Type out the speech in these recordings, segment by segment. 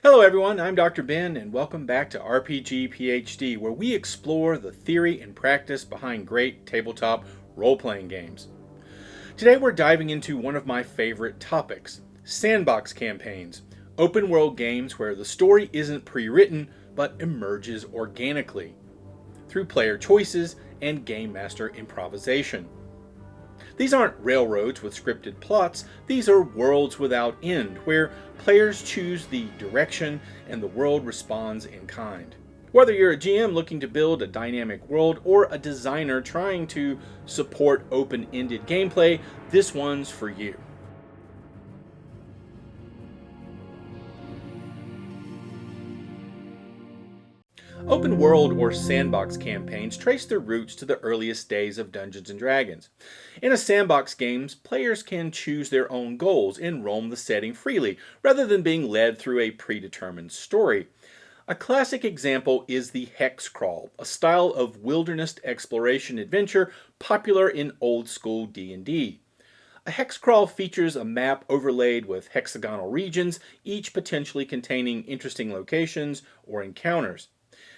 Hello everyone, I'm Dr. Ben and welcome back to RPG PhD, where we explore the theory and practice behind great tabletop role-playing games. Today we're diving into one of my favorite topics, sandbox campaigns, open world games where the story isn't pre-written but emerges organically through player choices and game master improvisation. These aren't railroads with scripted plots, these are worlds without end, where players choose the direction and the world responds in kind. Whether you're a GM looking to build a dynamic world or a designer trying to support open-ended gameplay, this one's for you. Open world or sandbox campaigns trace their roots to the earliest days of Dungeons & Dragons. In a sandbox game, players can choose their own goals and roam the setting freely, rather than being led through a predetermined story. A classic example is the hex crawl, a style of wilderness exploration adventure popular in old school D&D. A hex crawl features a map overlaid with hexagonal regions, each potentially containing interesting locations or encounters.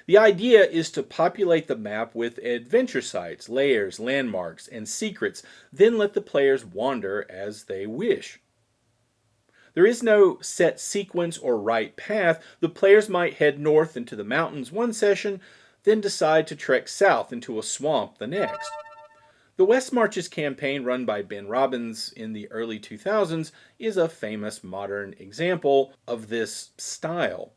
The idea is to populate the map with adventure sites, layers, landmarks, and secrets, then let the players wander as they wish. There is no set sequence or right path. The players might head north into the mountains one session, then decide to trek south into a swamp the next. The West Marches campaign run by Ben Robbins in the early 2000s is a famous modern example of this style.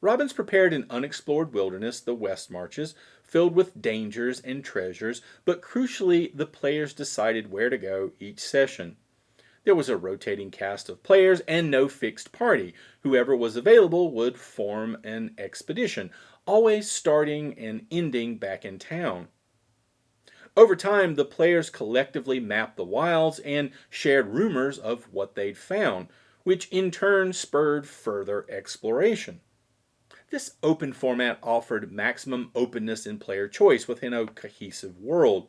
Robbins prepared an unexplored wilderness, the West Marches, filled with dangers and treasures, but crucially, the players decided where to go each session. There was a rotating cast of players and no fixed party. Whoever was available would form an expedition, always starting and ending back in town. Over time, the players collectively mapped the wilds and shared rumors of what they'd found, which in turn spurred further exploration. This open format offered maximum openness in player choice within a cohesive world.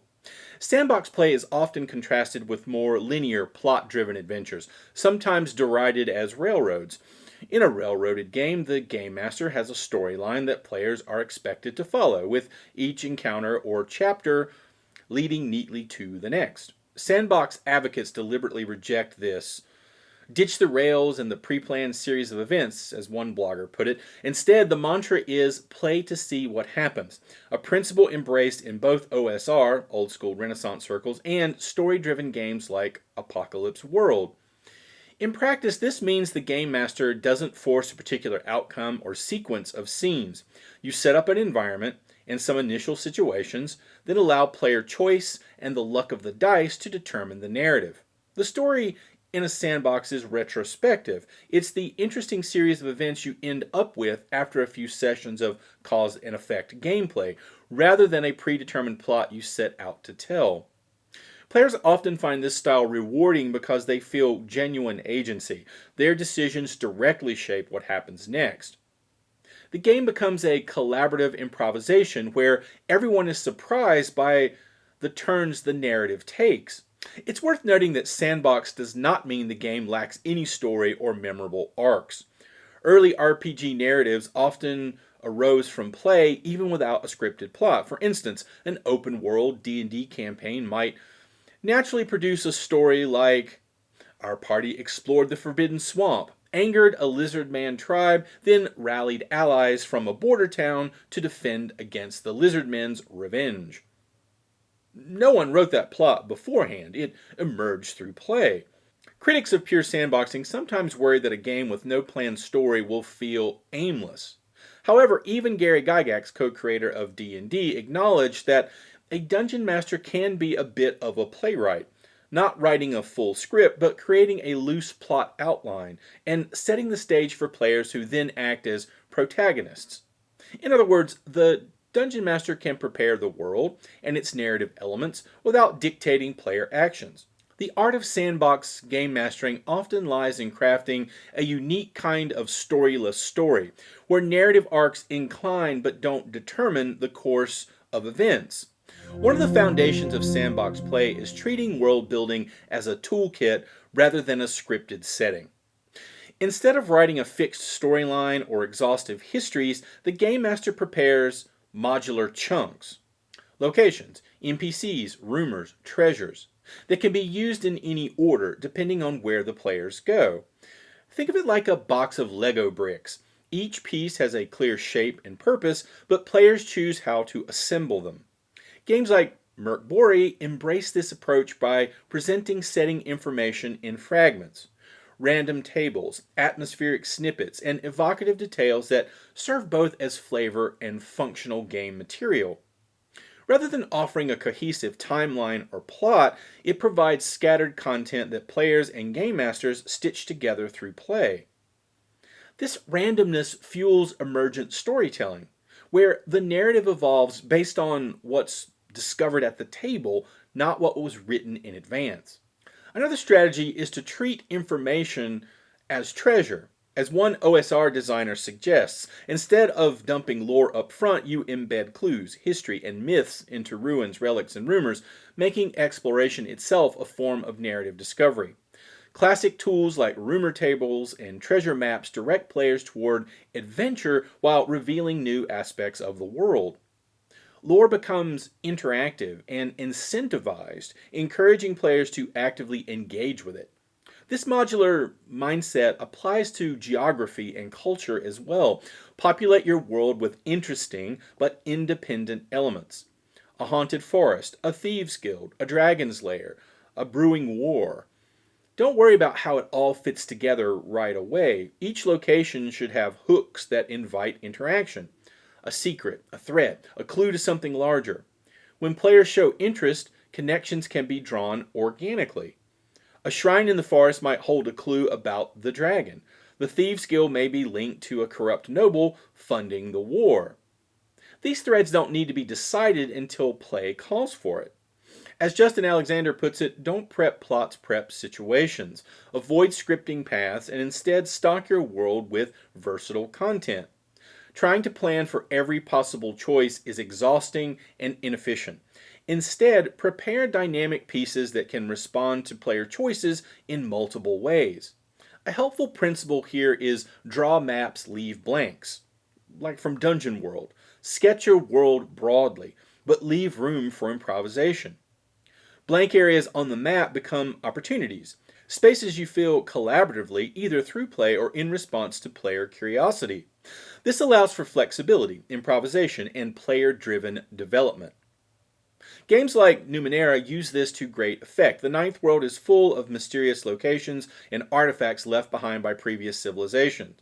Sandbox play is often contrasted with more linear, plot-driven adventures, sometimes derided as railroads. In a railroaded game, the game master has a storyline that players are expected to follow, with each encounter or chapter leading neatly to the next. Sandbox advocates deliberately reject this. Ditch the rails and the pre-planned series of events, as one blogger put it. Instead, the mantra is play to see what happens, a principle embraced in both OSR, old school Renaissance circles, and story-driven games like Apocalypse World. In practice, this means the game master doesn't force a particular outcome or sequence of scenes. You set up an environment and some initial situations, then allow player choice and the luck of the dice to determine the narrative. The story in a sandbox is retrospective. It's the interesting series of events you end up with after a few sessions of cause and effect gameplay, rather than a predetermined plot you set out to tell. Players often find this style rewarding because they feel genuine agency. Their decisions directly shape what happens next. The game becomes a collaborative improvisation where everyone is surprised by the turns the narrative takes. It's worth noting that Sandbox does not mean the game lacks any story or memorable arcs. Early RPG narratives often arose from play even without a scripted plot. For instance, an open-world D&D campaign might naturally produce a story like, our party explored the Forbidden Swamp, angered a lizard man tribe, then rallied allies from a border town to defend against the lizard men's revenge. No one wrote that plot beforehand. It emerged through play. Critics of pure sandboxing sometimes worry that a game with no planned story will feel aimless. However, even Gary Gygax, co-creator of D&D, acknowledged that a dungeon master can be a bit of a playwright, not writing a full script, but creating a loose plot outline and setting the stage for players who then act as protagonists. In other words, the Dungeon Master can prepare the world and its narrative elements without dictating player actions. The art of sandbox game mastering often lies in crafting a unique kind of storyless story, where narrative arcs incline but don't determine the course of events. One of the foundations of sandbox play is treating world building as a toolkit rather than a scripted setting. Instead of writing a fixed storyline or exhaustive histories, the Game Master prepares modular chunks. Locations, NPCs, rumors, treasures, that can be used in any order depending on where the players go. Think of it like a box of Lego bricks. Each piece has a clear shape and purpose, but players choose how to assemble them. Games like Merkbori embrace this approach by presenting setting information in fragments, random tables, atmospheric snippets, and evocative details that serve both as flavor and functional game material. Rather than offering a cohesive timeline or plot, it provides scattered content that players and game masters stitch together through play. This randomness fuels emergent storytelling, where the narrative evolves based on what's discovered at the table, not what was written in advance. Another strategy is to treat information as treasure. As one OSR designer suggests, instead of dumping lore up front, you embed clues, history, and myths into ruins, relics, and rumors, making exploration itself a form of narrative discovery. Classic tools like rumor tables and treasure maps direct players toward adventure while revealing new aspects of the world. Lore becomes interactive and incentivized, encouraging players to actively engage with it. This modular mindset applies to geography and culture as well. Populate your world with interesting but independent elements. A haunted forest, a thieves' guild, a dragon's lair, a brewing war. Don't worry about how it all fits together right away. Each location should have hooks that invite interaction. A secret, a threat, a clue to something larger. When players show interest, connections can be drawn organically. A shrine in the forest might hold a clue about the dragon. The thieves' guild may be linked to a corrupt noble funding the war. These threads don't need to be decided until play calls for it. As Justin Alexander puts it, don't prep plots, prep situations. Avoid scripting paths and instead stock your world with versatile content. Trying to plan for every possible choice is exhausting and inefficient. Instead, prepare dynamic pieces that can respond to player choices in multiple ways. A helpful principle here is draw maps, leave blanks. Like from Dungeon World. Sketch your world broadly, but leave room for improvisation. Blank areas on the map become opportunities, spaces you fill collaboratively either through play or in response to player curiosity. This allows for flexibility, improvisation, and player-driven development. Games like Numenera use this to great effect. The Ninth World is full of mysterious locations and artifacts left behind by previous civilizations.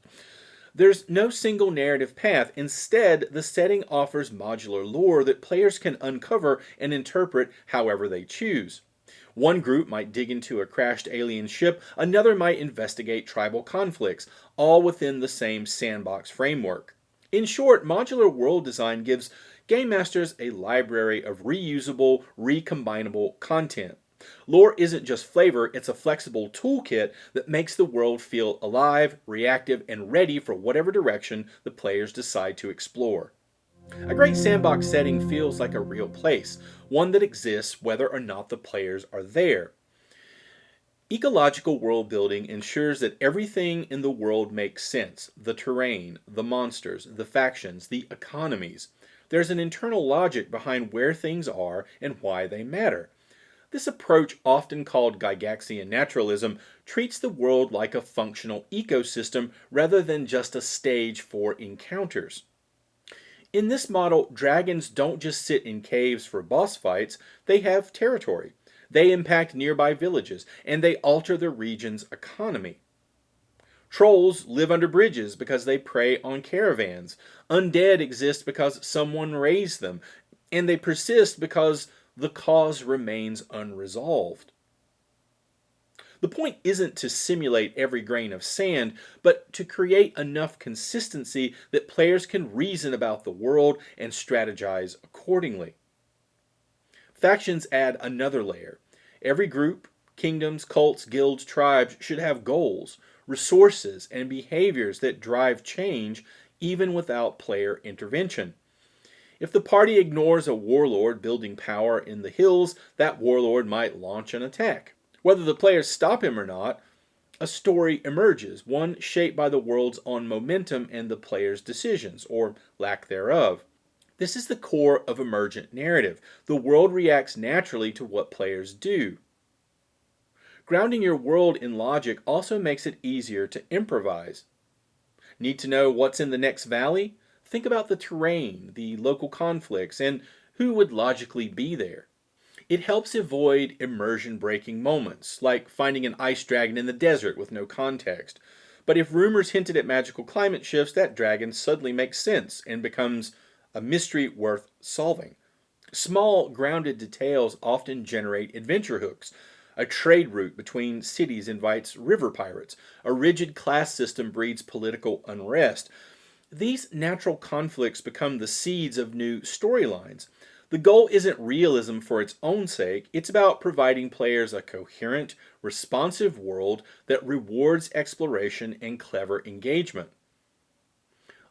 There's no single narrative path. Instead, the setting offers modular lore that players can uncover and interpret however they choose. One group might dig into a crashed alien ship, another might investigate tribal conflicts, all within the same sandbox framework. In short, modular world design gives game masters a library of reusable, recombinable content. Lore isn't just flavor, it's a flexible toolkit that makes the world feel alive, reactive, and ready for whatever direction the players decide to explore. A great sandbox setting feels like a real place, one that exists whether or not the players are there. Ecological worldbuilding ensures that everything in the world makes sense. The terrain, the monsters, the factions, the economies. There's an internal logic behind where things are and why they matter. This approach, often called Gygaxian naturalism, treats the world like a functional ecosystem rather than just a stage for encounters. In this model, dragons don't just sit in caves for boss fights, they have territory. They impact nearby villages, and they alter the region's economy. Trolls live under bridges because they prey on caravans. Undead exist because someone raised them, and they persist because the cause remains unresolved. The point isn't to simulate every grain of sand, but to create enough consistency that players can reason about the world and strategize accordingly. Factions add another layer. Every group, kingdoms, cults, guilds, tribes should have goals, resources, and behaviors that drive change even without player intervention. If the party ignores a warlord building power in the hills, that warlord might launch an attack. Whether the players stop him or not, a story emerges, one shaped by the world's own momentum and the player's decisions, or lack thereof. This is the core of emergent narrative. The world reacts naturally to what players do. Grounding your world in logic also makes it easier to improvise. Need to know what's in the next valley? Think about the terrain, the local conflicts, and who would logically be there. It helps avoid immersion-breaking moments, like finding an ice dragon in the desert with no context. But if rumors hinted at magical climate shifts, that dragon suddenly makes sense and becomes a mystery worth solving. Small, grounded details often generate adventure hooks. A trade route between cities invites river pirates. A rigid class system breeds political unrest. These natural conflicts become the seeds of new storylines. The goal isn't realism for its own sake, it's about providing players a coherent, responsive world that rewards exploration and clever engagement.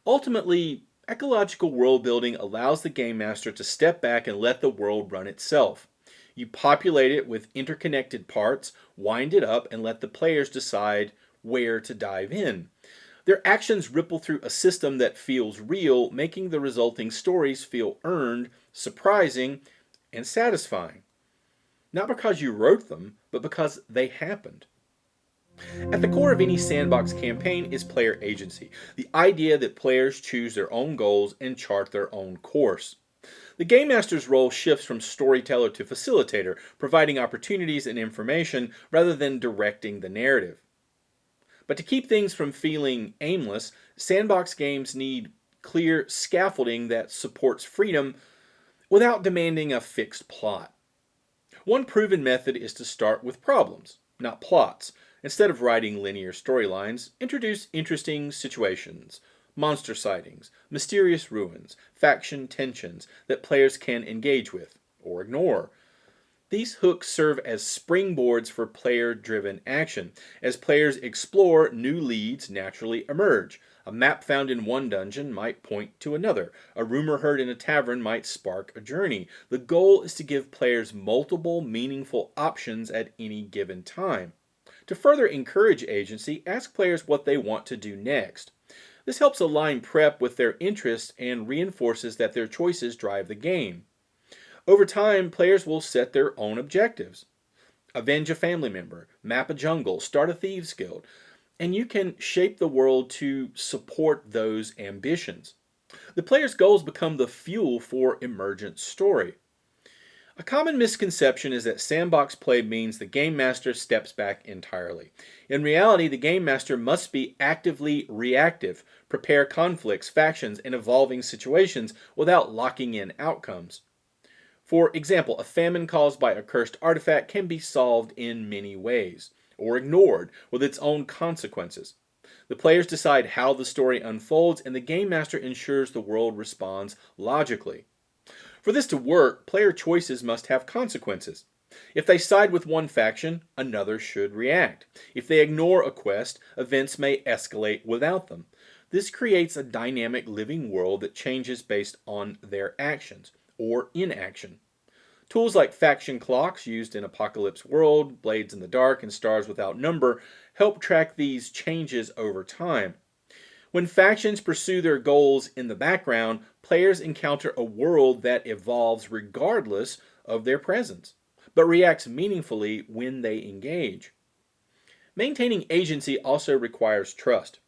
Ultimately, ecological world building allows the game master to step back and let the world run itself. You populate it with interconnected parts, wind it up, and let the players decide where to dive in. Their actions ripple through a system that feels real, making the resulting stories feel earned, surprising, and satisfying. Not because you wrote them, but because they happened. At the core of any sandbox campaign is player agency, the idea that players choose their own goals and chart their own course. The Game Master's role shifts from storyteller to facilitator, providing opportunities and information rather than directing the narrative. But to keep things from feeling aimless, sandbox games need clear scaffolding that supports freedom without demanding a fixed plot. One proven method is to start with problems, not plots. Instead of writing linear storylines, introduce interesting situations, monster sightings, mysterious ruins, faction tensions that players can engage with or ignore. These hooks serve as springboards for player-driven action. As players explore, new leads naturally emerge. A map found in one dungeon might point to another. A rumor heard in a tavern might spark a journey. The goal is to give players multiple meaningful options at any given time. To further encourage agency, ask players what they want to do next. This helps align prep with their interests and reinforces that their choices drive the game. Over time, players will set their own objectives. Avenge a family member, map a jungle, start a thieves guild, and you can shape the world to support those ambitions. The player's goals become the fuel for emergent story. A common misconception is that sandbox play means the game master steps back entirely. In reality, the game master must be actively reactive, prepare conflicts, factions, and evolving situations without locking in outcomes. For example, a famine caused by a cursed artifact can be solved in many ways, or ignored with its own consequences. The players decide how the story unfolds, and the game master ensures the world responds logically. For this to work, player choices must have consequences. If they side with one faction, another should react. If they ignore a quest, events may escalate without them. This creates a dynamic living world that changes based on their actions or inaction. Tools like faction clocks used in Apocalypse World, Blades in the Dark, and Stars Without Number help track these changes over time. When factions pursue their goals in the background, players encounter a world that evolves regardless of their presence, but reacts meaningfully when they engage. Maintaining agency also requires trust.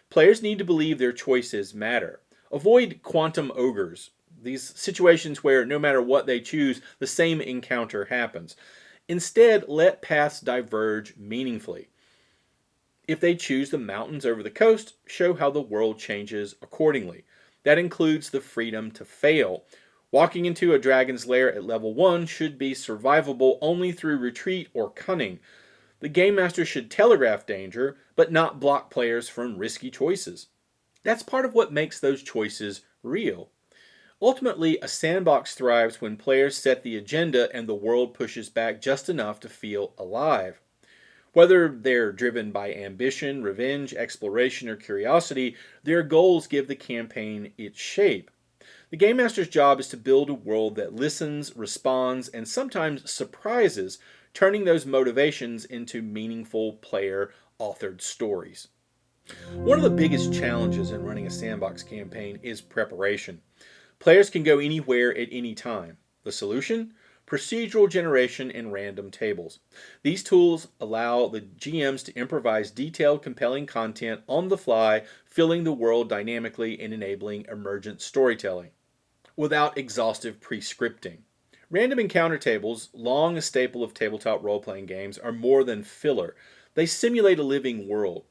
Players need to believe their choices matter. Avoid quantum ogres, these situations where no matter what they choose, the same encounter happens. Instead, let paths diverge meaningfully. If they choose the mountains over the coast, show how the world changes accordingly. That includes the freedom to fail. Walking into a dragon's lair at level 1 should be survivable only through retreat or cunning. The game master should telegraph danger, but not block players from risky choices. That's part of what makes those choices real. Ultimately, a sandbox thrives when players set the agenda and the world pushes back just enough to feel alive. Whether they're driven by ambition, revenge, exploration, or curiosity, their goals give the campaign its shape. The Game Master's job is to build a world that listens, responds, and sometimes surprises, turning those motivations into meaningful player authored stories. One of the biggest challenges in running a sandbox campaign is preparation. Players can go anywhere at any time. The solution? Procedural generation and random tables. These tools allow the GMs to improvise detailed, compelling content on the fly, filling the world dynamically and enabling emergent storytelling without exhaustive pre-scripting. Random encounter tables, long a staple of tabletop role-playing games, are more than filler. They simulate a living world.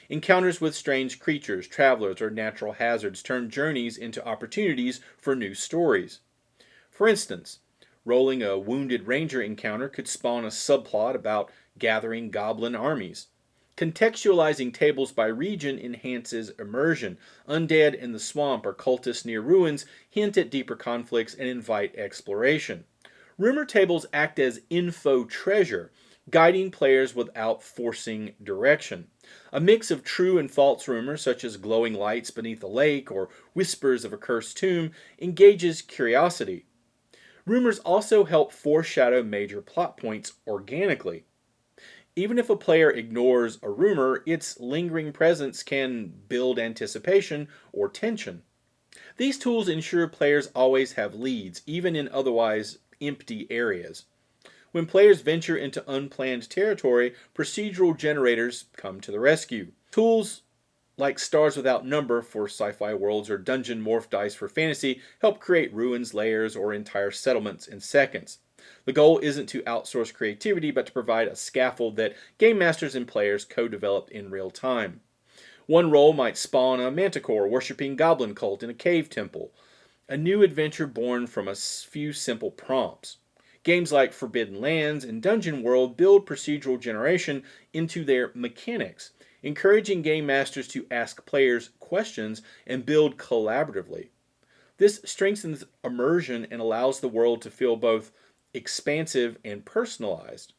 Encounters with strange creatures, travelers, or natural hazards turn journeys into opportunities for new stories. For instance, rolling a wounded ranger encounter could spawn a subplot about gathering goblin armies. Contextualizing tables by region enhances immersion. Undead in the swamp or cultists near ruins hint at deeper conflicts and invite exploration. Rumor tables act as info treasure, guiding players without forcing direction. A mix of true and false rumors, such as glowing lights beneath a lake or whispers of a cursed tomb, engages curiosity. Rumors also help foreshadow major plot points organically. Even if a player ignores a rumor, its lingering presence can build anticipation or tension. These tools ensure players always have leads, even in otherwise empty areas. When players venture into unplanned territory, procedural generators come to the rescue. Tools like Stars Without Number for sci-fi worlds or Dungeon Morph Dice for fantasy help create ruins, layers, or entire settlements in seconds. The goal isn't to outsource creativity, but to provide a scaffold that game masters and players co-develop in real time. One role might spawn a manticore worshipping goblin cult in a cave temple, a new adventure born from a few simple prompts. Games like Forbidden Lands and Dungeon World build procedural generation into their mechanics, encouraging game masters to ask players questions and build collaboratively. This strengthens immersion and allows the world to feel both expansive and personalized.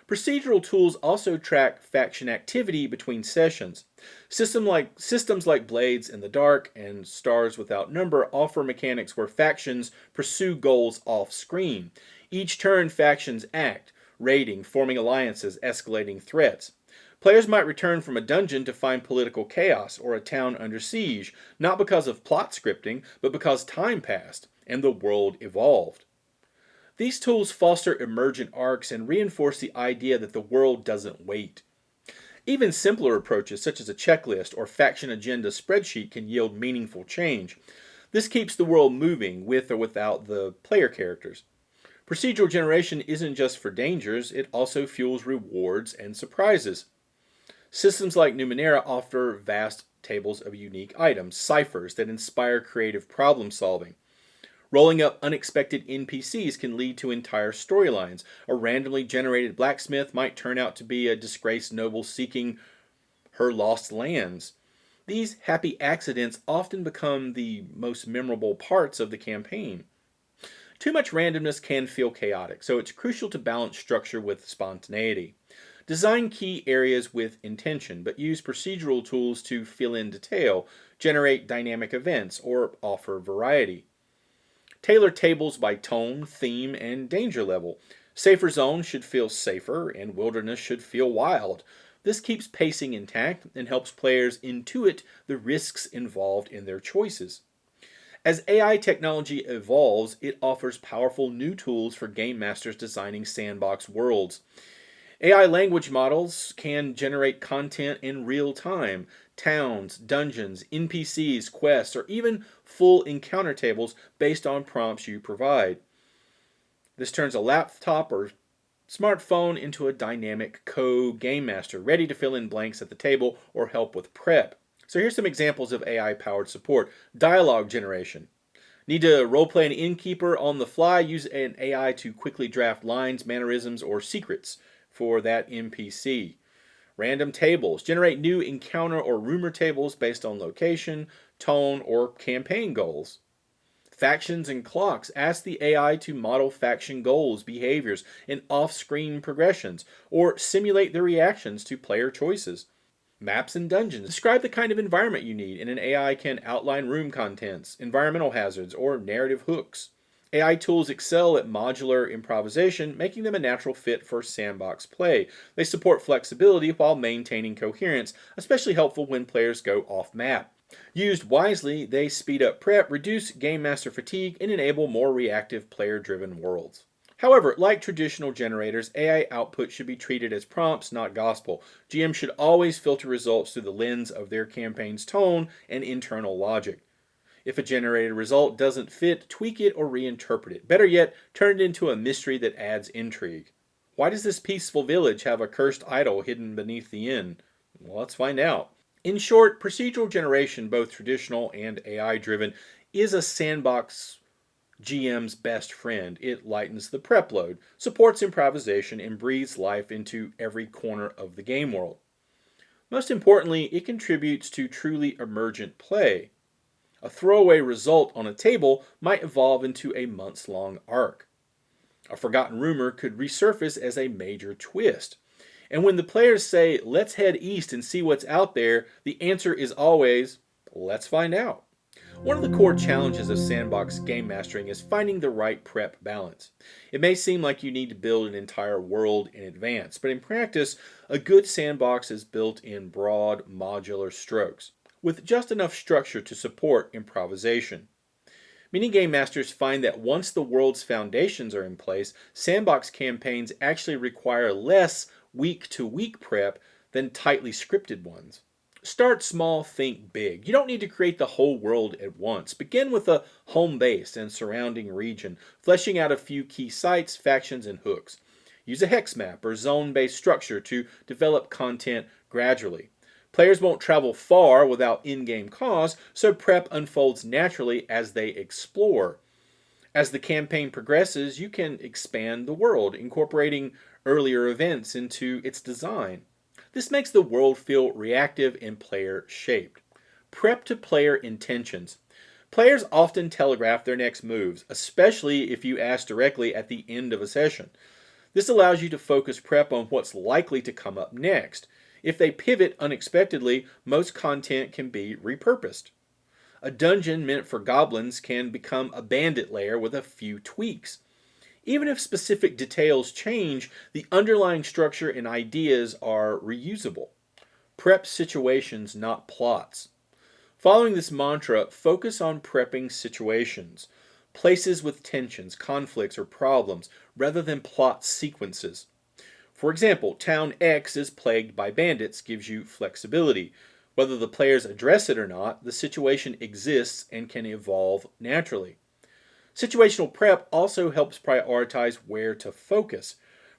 Procedural tools also track faction activity between sessions. Systems like Blades in the Dark and Stars Without Number offer mechanics where factions pursue goals off-screen. Each turn, factions act, raiding, forming alliances, escalating threats. Players might return from a dungeon to find political chaos or a town under siege, not because of plot scripting, but because time passed and the world evolved. These tools foster emergent arcs and reinforce the idea that the world doesn't wait. Even simpler approaches, such as a checklist or faction agenda spreadsheet, can yield meaningful change. This keeps the world moving with or without the player characters. Procedural generation isn't just for dangers, it also fuels rewards and surprises. Systems like Numenera offer vast tables of unique items, ciphers that inspire creative problem solving. Rolling up unexpected NPCs can lead to entire storylines. A randomly generated blacksmith might turn out to be a disgraced noble seeking her lost lands. These happy accidents often become the most memorable parts of the campaign. Too much randomness can feel chaotic, so it's crucial to balance structure with spontaneity. Design key areas with intention, but use procedural tools to fill in detail, generate dynamic events, or offer variety. Tailor tables by tone, theme, and danger level. Safer zones should feel safer, and wilderness should feel wild. This keeps pacing intact and helps players intuit the risks involved in their choices. As AI technology evolves, it offers powerful new tools for game masters designing sandbox worlds. AI language models can generate content in real time. Towns, dungeons, NPCs, quests, or even full encounter tables based on prompts you provide. This turns a laptop or smartphone into a dynamic co-game master, ready to fill in blanks at the table or help with prep. So here's some examples of AI-powered support. Dialogue generation. Need to roleplay an innkeeper on the fly? Use an AI to quickly draft lines, mannerisms, or secrets for that NPC. Random tables. Generate new encounter or rumor tables based on location, tone, or campaign goals. Factions and clocks. Ask the AI to model faction goals, behaviors, and off-screen progressions, or simulate their reactions to player choices. Maps and dungeons. Describe the kind of environment you need, and an AI can outline room contents, environmental hazards, or narrative hooks. AI tools excel at modular improvisation, making them a natural fit for sandbox play. They support flexibility while maintaining coherence, especially helpful when players go off map. Used wisely, they speed up prep, reduce game master fatigue, and enable more reactive player-driven worlds. However, like traditional generators, AI output should be treated as prompts, not gospel. GMs should always filter results through the lens of their campaign's tone and internal logic. If a generated result doesn't fit, tweak it or reinterpret it. Better yet, turn it into a mystery that adds intrigue. Why does this peaceful village have a cursed idol hidden beneath the inn? Well, let's find out. In short, procedural generation, both traditional and AI-driven, is a sandbox GM's best friend. It lightens the prep load, supports improvisation, and breathes life into every corner of the game world. Most importantly, it contributes to truly emergent play. A throwaway result on a table might evolve into a months-long arc. A forgotten rumor could resurface as a major twist. And when the players say, let's head east and see what's out there, the answer is always, let's find out. One of the core challenges of sandbox game mastering is finding the right prep balance. It may seem like you need to build an entire world in advance, but in practice, a good sandbox is built in broad, modular strokes, with just enough structure to support improvisation. Many game masters find that once the world's foundations are in place, sandbox campaigns actually require less week-to-week prep than tightly scripted ones. Start small, think big. You don't need to create the whole world at once. Begin with a home base and surrounding region, fleshing out a few key sites, factions, and hooks. Use a hex map or zone-based structure to develop content gradually. Players won't travel far without in-game cause, so prep unfolds naturally as they explore. As the campaign progresses, you can expand the world, incorporating earlier events into its design. This makes the world feel reactive and player-shaped. Prep to player intentions. Players often telegraph their next moves, especially if you ask directly at the end of a session. This allows you to focus prep on what's likely to come up next. If they pivot unexpectedly, most content can be repurposed. A dungeon meant for goblins can become a bandit lair with a few tweaks. Even if specific details change, the underlying structure and ideas are reusable. Prep situations, not plots. Following this mantra, focus on prepping situations, places with tensions, conflicts, or problems, rather than plot sequences. For example, Town X is plagued by bandits gives you flexibility. Whether the players address it or not, the situation exists and can evolve naturally. Situational prep also helps prioritize where to focus.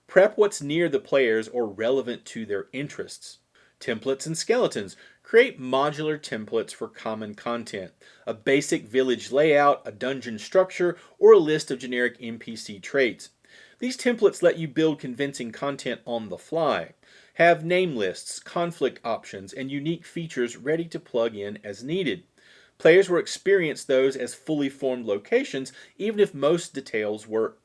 Prep what's near the players or relevant to their interests. Templates and skeletons. Create modular templates for common content. A basic village layout, a dungeon structure, or a list of generic NPC traits. These templates let you build convincing content on the fly. Have name lists, conflict options, and unique features ready to plug in as needed. Players will experience those as fully formed locations, even if most details were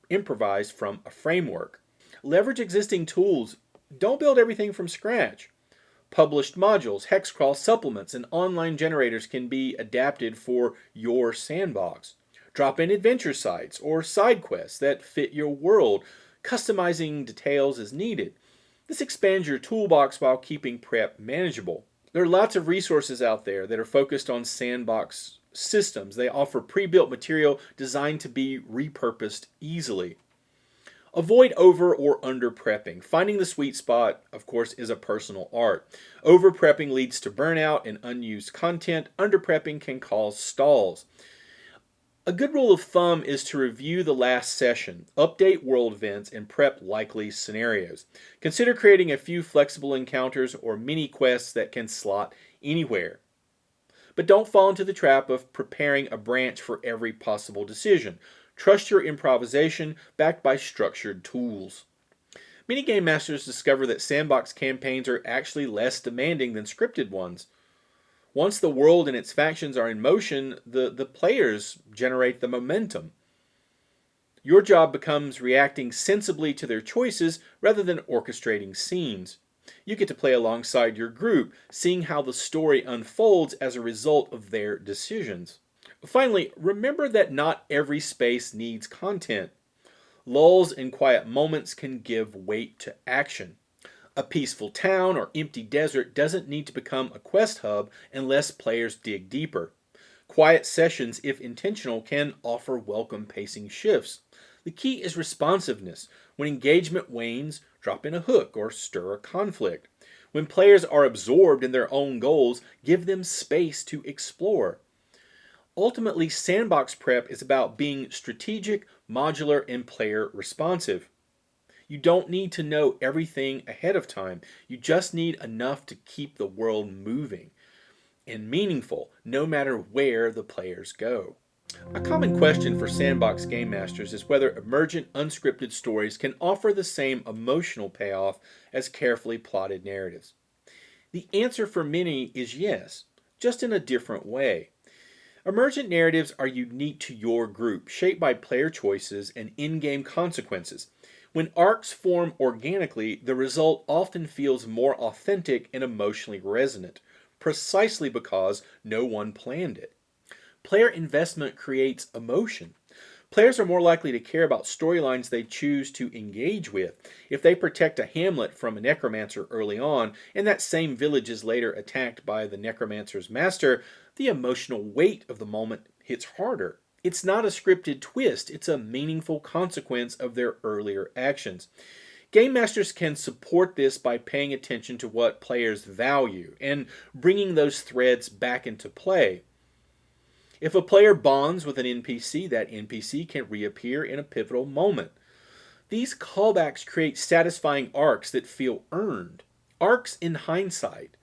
improvised from a framework. Leverage existing tools. Don't build everything from scratch. Published modules, hexcrawl supplements, and online generators can be adapted for your sandbox. Drop in adventure sites or side quests that fit your world, customizing details as needed. This expands your toolbox while keeping prep manageable. There are lots of resources out there that are focused on sandbox systems. They offer pre-built material designed to be repurposed easily. Avoid over or under prepping. Finding the sweet spot, of course, is a personal art. Over prepping leads to burnout and unused content. Under prepping can cause stalls. A good rule of thumb is to review the last session, update world events, and prep likely scenarios. Consider creating a few flexible encounters or mini quests that can slot anywhere. But don't fall into the trap of preparing a branch for every possible decision. Trust your improvisation backed by structured tools. Many game masters discover that sandbox campaigns are actually less demanding than scripted ones. Once the world and its factions are in motion, the players generate the momentum. Your job becomes reacting sensibly to their choices rather than orchestrating scenes. You get to play alongside your group, seeing how the story unfolds as a result of their decisions. Finally, remember that not every space needs content. Lulls and quiet moments can give weight to action. A peaceful town or empty desert doesn't need to become a quest hub unless players dig deeper. Quiet sessions, if intentional, can offer welcome pacing shifts. The key is responsiveness. When engagement wanes, drop in a hook or stir a conflict. When players are absorbed in their own goals, give them space to explore. Ultimately, sandbox prep is about being strategic, modular, and player responsive. You don't need to know everything ahead of time. You just need enough to keep the world moving and meaningful, no matter where the players go. A common question for sandbox game masters is whether emergent unscripted stories can offer the same emotional payoff as carefully plotted narratives. The answer for many is yes, just in a different way. Emergent narratives are unique to your group, shaped by player choices and in-game consequences. When arcs form organically, the result often feels more authentic and emotionally resonant, precisely because no one planned it. Player investment creates emotion. Players are more likely to care about storylines they choose to engage with. If they protect a hamlet from a necromancer early on, and that same village is later attacked by the necromancer's master, the emotional weight of the moment hits harder. It's not a scripted twist, it's a meaningful consequence of their earlier actions. Game masters can support this by paying attention to what players value and bringing those threads back into play. If a player bonds with an NPC, that NPC can reappear in a pivotal moment. These callbacks create satisfying arcs that feel earned. Arcs in hindsight.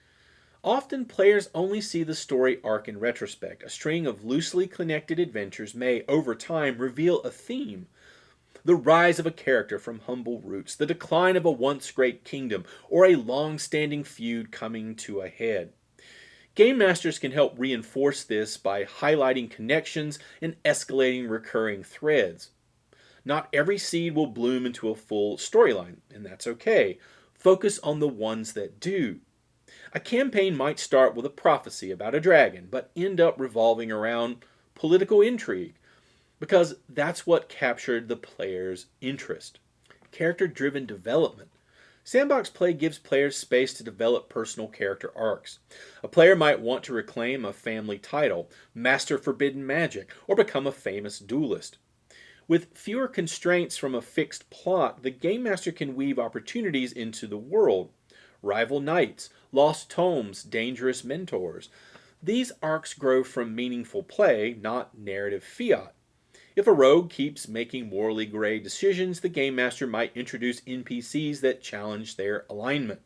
Often players only see the story arc in retrospect. A string of loosely connected adventures may, over time, reveal a theme. The rise of a character from humble roots, the decline of a once great kingdom, or a long-standing feud coming to a head. Game masters can help reinforce this by highlighting connections and escalating recurring threads. Not every seed will bloom into a full storyline, and that's okay. Focus on the ones that do. A campaign might start with a prophecy about a dragon, but end up revolving around political intrigue, because that's what captured the player's interest. Character-driven development. Sandbox play gives players space to develop personal character arcs. A player might want to reclaim a family title, master forbidden magic, or become a famous duelist. With fewer constraints from a fixed plot, the game master can weave opportunities into the world. Rival knights, lost tomes, dangerous mentors. These arcs grow from meaningful play, not narrative fiat. If a rogue keeps making morally gray decisions, the game master might introduce NPCs that challenge their alignment.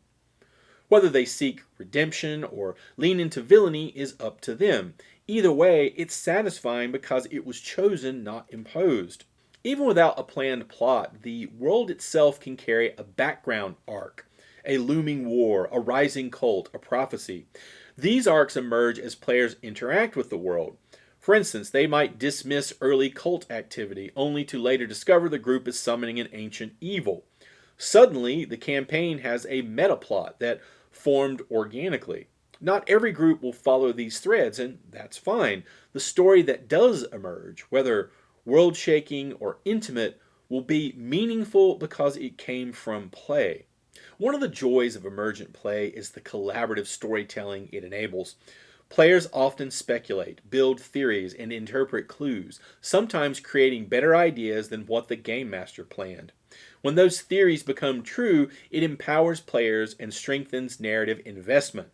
Whether they seek redemption or lean into villainy is up to them. Either way, it's satisfying because it was chosen, not imposed. Even without a planned plot, the world itself can carry a background arc, a looming war, a rising cult, a prophecy. These arcs emerge as players interact with the world. For instance, they might dismiss early cult activity, only to later discover the group is summoning an ancient evil. Suddenly, the campaign has a meta-plot that formed organically. Not every group will follow these threads, and that's fine. The story that does emerge, whether world-shaking or intimate, will be meaningful because it came from play. One of the joys of emergent play is the collaborative storytelling it enables. Players often speculate, build theories, and interpret clues, sometimes creating better ideas than what the game master planned. When those theories become true, it empowers players and strengthens narrative investment.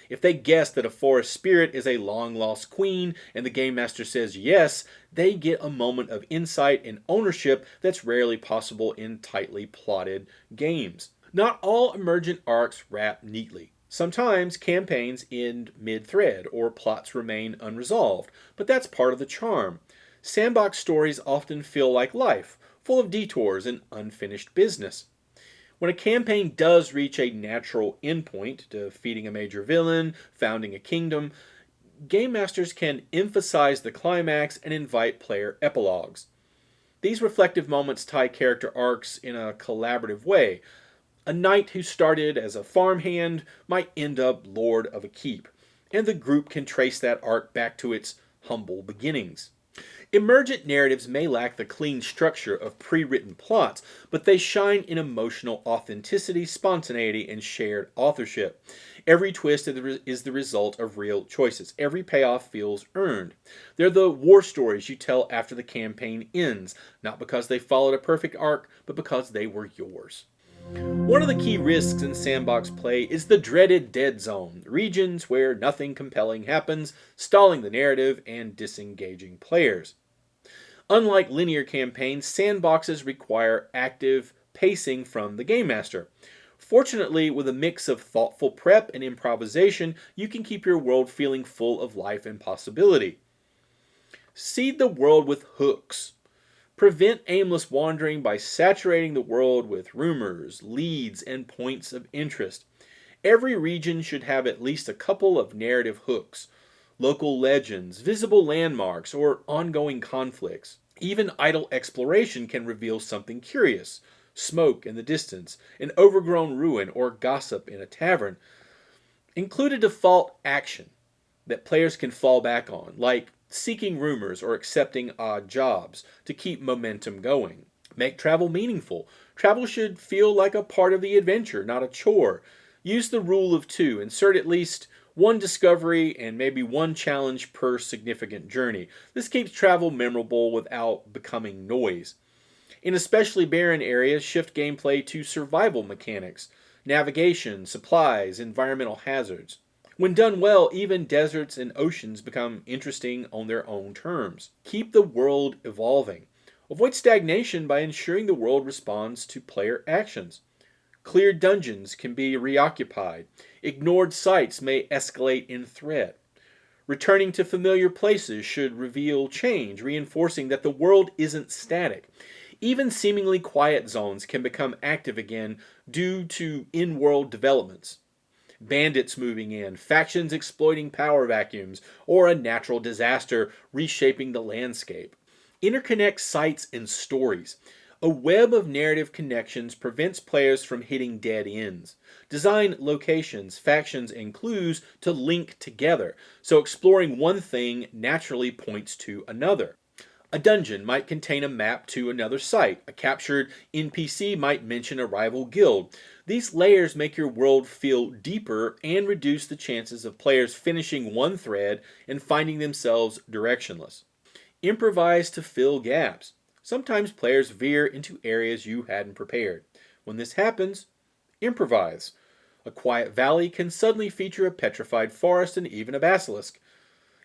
If they guess that a forest spirit is a long-lost queen and the game master says yes, they get a moment of insight and ownership that's rarely possible in tightly plotted games. Not all emergent arcs wrap neatly. Sometimes campaigns end mid-thread or plots remain unresolved, but that's part of the charm. Sandbox stories often feel like life, full of detours and unfinished business. When a campaign does reach a natural endpoint, defeating a major villain, founding a kingdom, game masters can emphasize the climax and invite player epilogues. These reflective moments tie character arcs in a collaborative way. A knight who started as a farmhand might end up lord of a keep, and the group can trace that arc back to its humble beginnings. Emergent narratives may lack the clean structure of pre-written plots, but they shine in emotional authenticity, spontaneity, and shared authorship. Every twist is the result of real choices. Every payoff feels earned. They're the war stories you tell after the campaign ends, not because they followed a perfect arc, but because they were yours. One of the key risks in sandbox play is the dreaded dead zone, regions where nothing compelling happens, stalling the narrative and disengaging players. Unlike linear campaigns, sandboxes require active pacing from the game master. Fortunately, with a mix of thoughtful prep and improvisation, you can keep your world feeling full of life and possibility. Seed the world with hooks. Prevent aimless wandering by saturating the world with rumors, leads, and points of interest. Every region should have at least a couple of narrative hooks, local legends, visible landmarks, or ongoing conflicts. Even idle exploration can reveal something curious. Smoke in the distance, an overgrown ruin, or gossip in a tavern. Include a default action that players can fall back on, like seeking rumors or accepting odd jobs to keep momentum going. Make travel meaningful. Travel should feel like a part of the adventure, not a chore. Use the rule of two. Insert at least one discovery and maybe one challenge per significant journey. This keeps travel memorable without becoming noise. In especially barren areas, shift gameplay to survival mechanics, navigation, supplies, environmental hazards. When done well, even deserts and oceans become interesting on their own terms. Keep the world evolving. Avoid stagnation by ensuring the world responds to player actions. Cleared dungeons can be reoccupied. Ignored sites may escalate in threat. Returning to familiar places should reveal change, reinforcing that the world isn't static. Even seemingly quiet zones can become active again due to in-world developments. Bandits moving in, factions exploiting power vacuums, or a natural disaster reshaping the landscape. Interconnect sites and stories. A web of narrative connections prevents players from hitting dead ends. Design locations, factions, and clues to link together, so exploring one thing naturally points to another. A dungeon might contain a map to another site. A captured NPC might mention a rival guild. These layers make your world feel deeper and reduce the chances of players finishing one thread and finding themselves directionless. Improvise to fill gaps. Sometimes players veer into areas you hadn't prepared. When this happens, improvise. A quiet valley can suddenly feature a petrified forest and even a basilisk.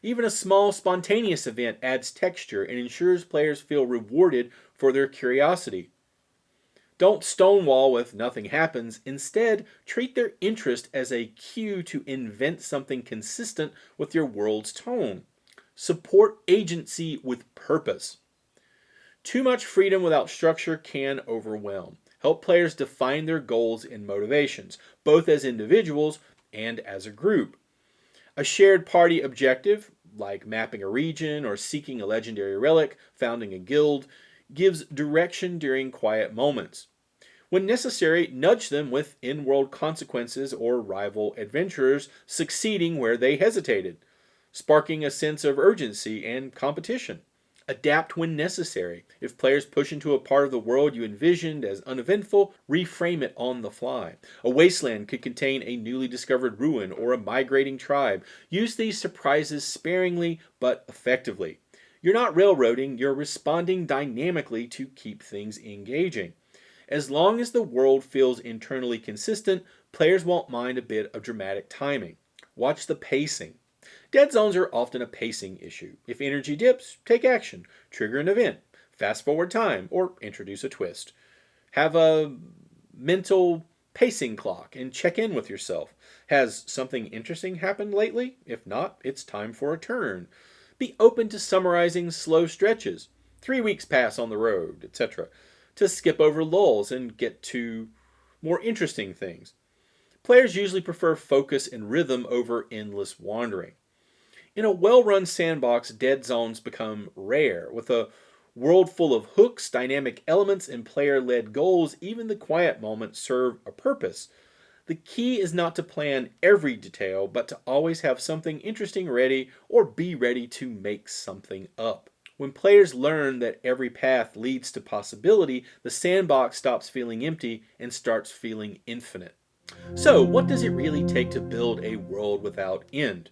Even a small spontaneous event adds texture and ensures players feel rewarded for their curiosity. Don't stonewall if nothing happens. Instead, treat their interest as a cue to invent something consistent with your world's tone. Support agency with purpose. Too much freedom without structure can overwhelm. Help players define their goals and motivations, both as individuals and as a group. A shared party objective, like mapping a region or seeking a legendary relic, founding a guild, gives direction during quiet moments. When necessary, nudge them with in-world consequences or rival adventurers succeeding where they hesitated, sparking a sense of urgency and competition. Adapt when necessary. If players push into a part of the world you envisioned as uneventful, reframe it on the fly. A wasteland could contain a newly discovered ruin or a migrating tribe. Use these surprises sparingly but effectively. You're not railroading, you're responding dynamically to keep things engaging. As long as the world feels internally consistent, players won't mind a bit of dramatic timing. Watch the pacing. Dead zones are often a pacing issue. If energy dips, take action, trigger an event, fast forward time, or introduce a twist. Have a mental pacing clock and check in with yourself. Has something interesting happened lately? If not, it's time for a turn. Be open to summarizing slow stretches. 3 weeks pass on the road, etc. To skip over lulls and get to more interesting things. Players usually prefer focus and rhythm over endless wandering. In a well-run sandbox, dead zones become rare. With a world full of hooks, dynamic elements, and player-led goals, even the quiet moments serve a purpose. The key is not to plan every detail, but to always have something interesting ready or be ready to make something up. When players learn that every path leads to possibility, the sandbox stops feeling empty and starts feeling infinite. So, what does it really take to build a world without end?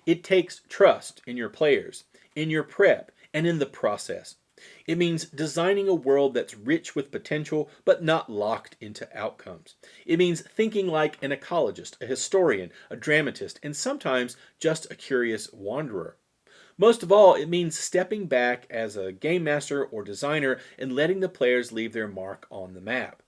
It takes trust in your players, in your prep, and in the process. It means designing a world that's rich with potential but not locked into outcomes. It means thinking like an ecologist, a historian, a dramatist, and sometimes just a curious wanderer. Most of all, it means stepping back as a game master or designer and letting the players leave their mark on the map.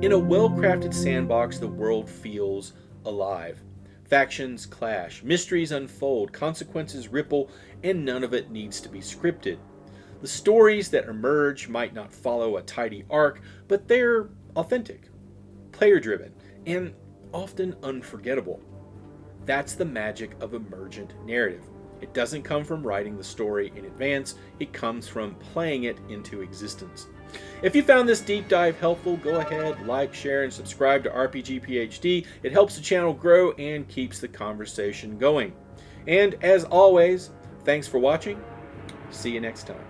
In a well-crafted sandbox, the world feels alive. Factions clash, mysteries unfold, consequences ripple, and none of it needs to be scripted. The stories that emerge might not follow a tidy arc, but they're authentic, player-driven, and often unforgettable. That's the magic of emergent narrative. It doesn't come from writing the story in advance, it comes from playing it into existence. If you found this deep dive helpful, go ahead, like, share, and subscribe to RPG PhD. It helps the channel grow and keeps the conversation going. And as always, thanks for watching. See you next time.